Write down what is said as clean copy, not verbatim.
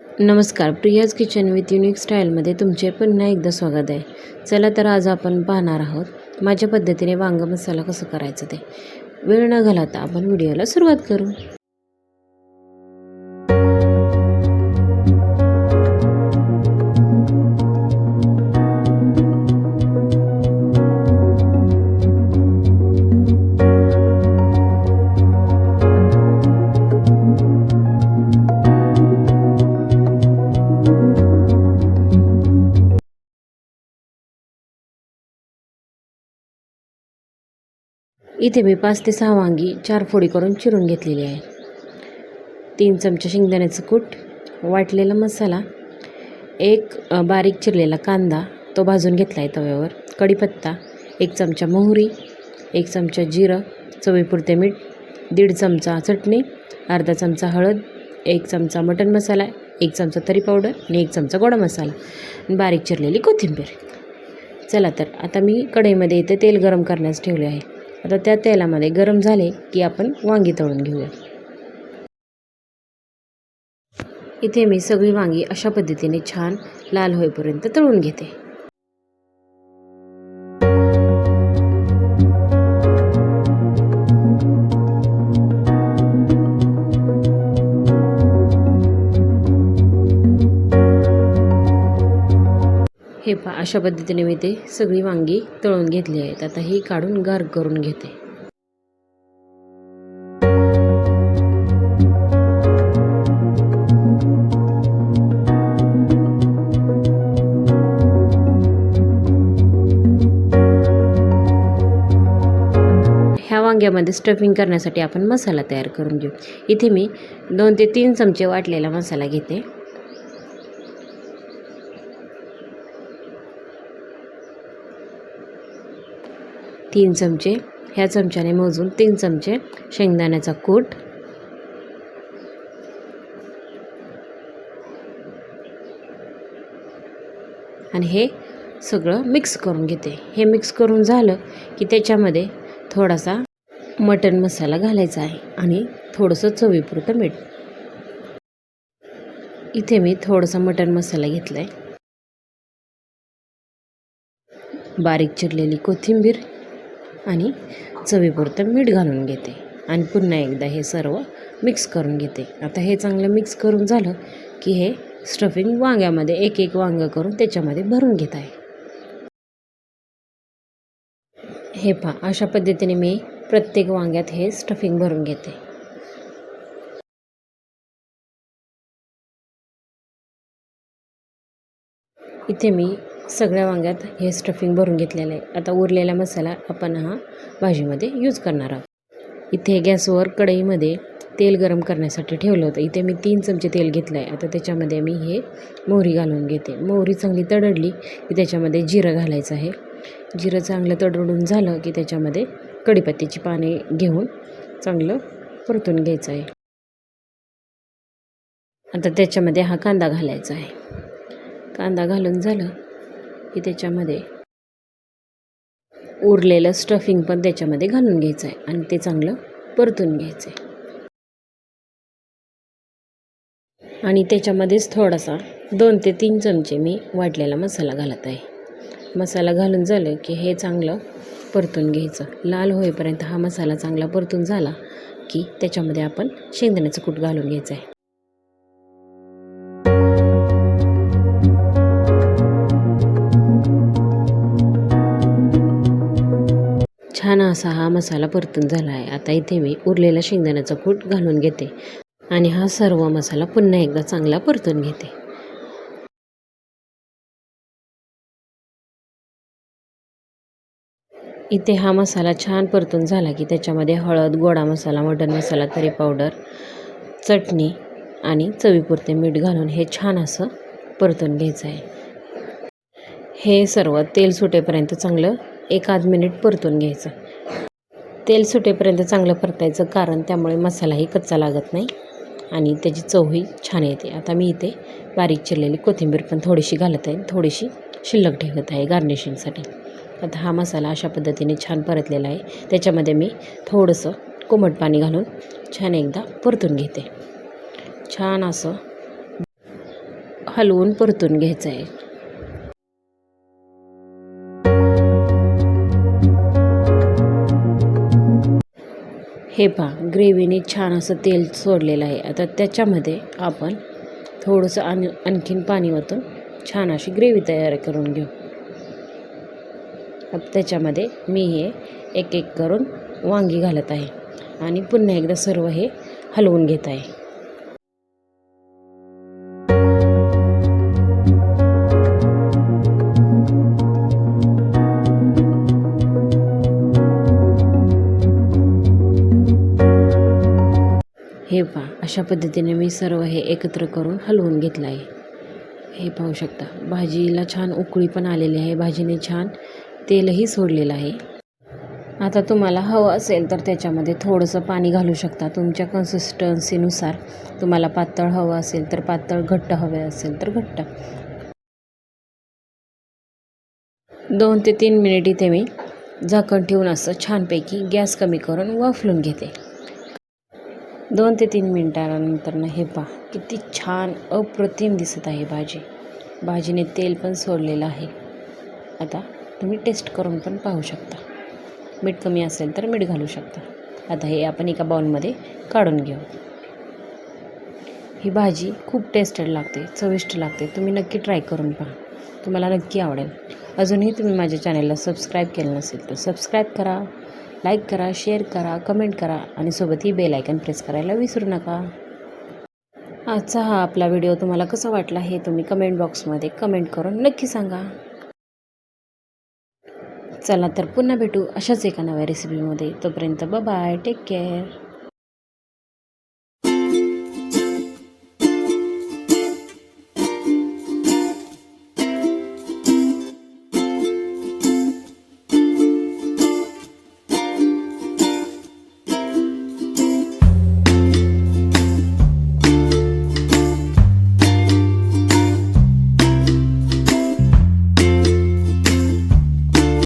नमस्कार, Priya's kitchen with unique स्टाईलमध्ये तुमचे पुन्हा एकदा स्वागत आहे. चला तर आज आपण पाहणार आहोत माझ्या पद्धतीने वांग मसाला कसं करायचं ते. वेळ न घालवता आपण व्हिडिओला सुरुवात करू. इथे मी 5 ते 6 वांगी 4 फोडी करून चिरून घेतलेली आहे. 3 चमचे शेंगदाण्याचं कूट, वाटलेला मसाला, एक बारीक चिरलेला कांदा तो भाजून घेतला आहे तव्यावर, कढीपत्ता, 1 चमचा मोहरी, 1 चमचा जिरं, चवीपुरते मीठ, 1.5 चमचा चटणी, अर्धा चमचा हळद, 1 चमचा मटण मसाला, 1 चमचा तरी पावडर आणि 1 चमचा गोडा मसाला, बारीक चिरलेली कोथिंबीर. चला तर आता मी कढईमध्ये इथे तेल गरम करण्यास ठेवले आहे. आता त्या तेलामध्ये गरम झाले की आपण वांगी तळून घेऊया. इथे मी सगळी वांगी अशा पद्धतीने छान लाल होईपर्यंत तळून घेते. हे पहा, अशा पद्धतीने मी ते सगळी वांगी तळून घेतली आहेत. आता ही काढून गार करून घेते. ह्या वांग्यामध्ये स्टफिंग करण्यासाठी आपण मसाला तयार करून घेऊ. इथे मी 2 ते 3 चमचे वाटलेला मसाला घेते. तीन चमचे, ह्या चमच्याने मोजून 3 चमचे शेंगदाण्याचा कूट, आणि हे सगळं मिक्स करून घेते. हे मिक्स करून झालं की त्याच्यामध्ये थोडासा मटण मसाला घालायचा आहे आणि थोडंसं चवीपुरतं मीठ. इथे मी थोडासा मटण मसाला घेतला आहे, बारीक चिरलेली कोथिंबीर आणि चवीपुरतं मीठ घालून घेते आणि पुन्हा एकदा हे सर्व मिक्स करून घेते. आता हे चांगलं मिक्स करून झालं की हे स्टफिंग वांग्यामध्ये एक एक वांगं करून त्याच्यामध्ये भरून घेत आहे. हे पहा, अशा पद्धतीने मी प्रत्येक वांग्यात हे स्टफिंग भरून घेते. इथे मी सगळ्या वांग्यात हे स्टफिंग भरून घेतलेलं आहे. आता उरलेला मसाला आपण हा भाजीमध्ये यूज करणार आहोत. इथे गॅसवर कढईमध्ये तेल गरम करण्यासाठी ठेवलं होतं. इथे मी 3 चमचे तेल घेतलं आहे. आता त्याच्यामध्ये मी हे मोहरी घालून घेते. मोहरी चांगली तडडली की त्याच्यामध्ये जिरं घालायचं आहे. जिरं चांगलं तडडून झालं की त्याच्यामध्ये कढीपत्त्याची पाने घेऊन चांगलं परतून घ्यायचं आहे. आता त्याच्यामध्ये हा कांदा घालायचा आहे. कांदा घालून झालं की त्याच्यामध्ये उरलेलं स्टफिंग पण त्याच्यामध्ये घालून घ्यायचं आहे आणि ते चांगलं परतून घ्यायचं आहे. आणि त्याच्यामध्येच थोडासा 2 ते 3 चमचे मी वाटलेला मसाला घालत आहे. मसाला घालून झालं की हे चांगलं परतून घ्यायचं. लाल होईपर्यंत हा मसाला चांगला परतून झाला की त्याच्यामध्ये आपण शेंगदाण्याचं कूट घालून घ्यायचं आहे. छान असा हा मसाला परतून झाला आहे. आता इथे मी उरलेला शेंगदाण्याचा कूट घालून घेते आणि हा सर्व मसाला पुन्हा एकदा चांगला परतून घेते. इथे हा मसाला छान परतून झाला की त्याच्यामध्ये हळद, गोडा मसाला, मटण मसाला, तरी पावडर, चटणी आणि चवीपुरते मीठ घालून हे छान असं परतून घ्यायचं आहे. हे सर्व तेल सुटेपर्यंत चांगलं 1-1.5 मिनिट परतून घ्यायचं. तेल सुटेपर्यंत चांगलं परतायचं, कारण त्यामुळे मसालाही कच्चा लागत नाही आणि त्याची चवही छान येते. आता मी इथे बारीक चिरलेली कोथिंबीर पण थोडीशी घालत आहे, थोडीशी शिल्लक ठेवत आहे गार्निशिंगसाठी. आता हा मसाला अशा पद्धतीने छान परतलेला आहे. त्याच्यामध्ये मी थोडंसं कोमट पाणी घालून छान एकदा परतून घेते. छान असं हलवून परतून घ्यायचं आहे. हे पहा, ग्रेव्हीने छान असं तेल सोडलेलं आहे. आता त्याच्यामध्ये आपण थोडंसं आणखीन पाणी ओतून छान अशी ग्रेव्ही तयार करून घेऊ. आता त्याच्यामध्ये मी हे एक एक करून वांगी घालत आहे आणि पुन्हा एकदा सर्व हे हलवून घेत आहे. हे पहा, अशा पद्धतीने मी सर्व हे एकत्र करून हलवून घेतलं आहे. हे पाहू शकता, भाजीला छान उकळी पण आलेली आहे. भाजीने छान तेलही सोडलेलं आहे. आता तुम्हाला हवं असेल तर त्याच्यामध्ये थोडंसं पाणी घालू शकता. तुमच्या कन्सिस्टन्सीनुसार तुम्हाला पातळ हवं असेल तर पातळ, घट्ट हवे असेल तर घट्ट. 2 ते 3 मिनिट इथे मी झाकण ठेवून असं छानपैकी गॅस कमी करून वाफलून घेते. 2 ते 3 मिनिटानंतर हे पहा, किती छान अप्रतिम दिसत आहे भाजी. भाजीने तेल पण सोडलेलं आहे. आता तुम्ही टेस्ट करून पण पाहू शकता. मीठ कमी असेल तर मीठ घालू शकता. आता हे आपण एका बाउलमध्ये काढून घेऊ. ही भाजी खूप टेस्टेड लागते, चविष्ट लागते. तुम्ही नक्की ट्राय करून पहा, तुम्हाला नक्की आवडेल. अजूनही तुम्ही माझ्या चॅनलला सबस्क्राईब केलं नसेल तर सबस्क्राईब करा, लाईक करा, शेअर करा, कमेंट करा आणि सोबत ही बेल आयकॉन प्रेस करायला विसरू नका. आजचा हा आपला व्हिडिओ तुम्हाला कसा वाटला हे तुम्ही कमेंट बॉक्समध्ये कमेंट करून नक्की सांगा. चला तर पुन्हा भेटू अशाच एका नव्या रेसिपीमध्ये. तोपर्यंत बाय, टेक केअर.